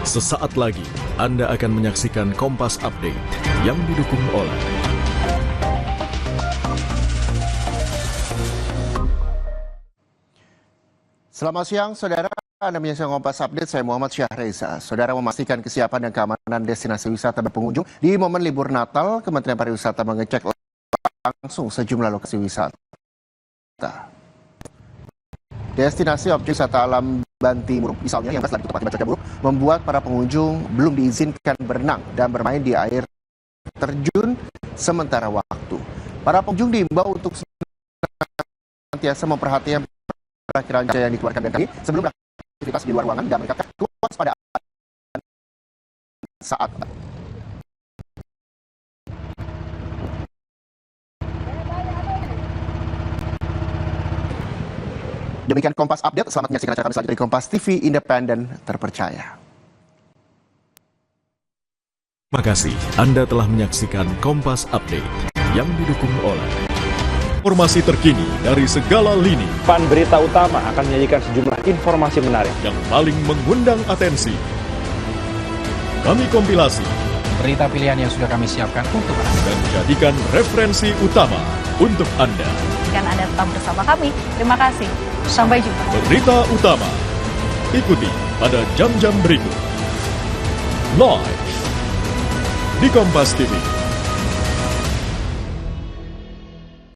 Sesaat lagi Anda akan menyaksikan Kompas Update yang didukung oleh Selamat siang, saudara. Anda menyaksikan Kompas Update, saya Muhammad Syahreza. Saudara, memastikan kesiapan dan keamanan destinasi wisata berpengunjung di momen libur Natal, Kementerian Pariwisata mengecek langsung sejumlah lokasi wisata. Destinasi objek wisata alam Banti Murug, misalnya yang lagi tutup akibat cuaca buruk, membuat para pengunjung belum diizinkan berenang dan bermain di air terjun sementara waktu. Para pengunjung diimbau untuk senantiasa memperhatikan perakhiran yang dikeluarkan BMKG sebelum beraktivitas di luar ruangan dan meningkatkan kewaspadaan saat demikian Kompas Update. Selamat menyaksikan acara kami selanjutnya di Kompas TV Independen Terpercaya. Terima kasih Anda telah menyaksikan Kompas Update yang didukung oleh informasi terkini dari segala lini Pan Berita Utama akan menyajikan sejumlah informasi menarik yang paling mengundang atensi. Kami kompilasi berita pilihan yang sudah kami siapkan untuk Anda dan jadikan referensi utama untuk Anda. Dan Anda tetap bersama kami. Terima kasih. Sampai jumpa. Berita utama ikuti pada jam-jam berikut live di Kompas TV.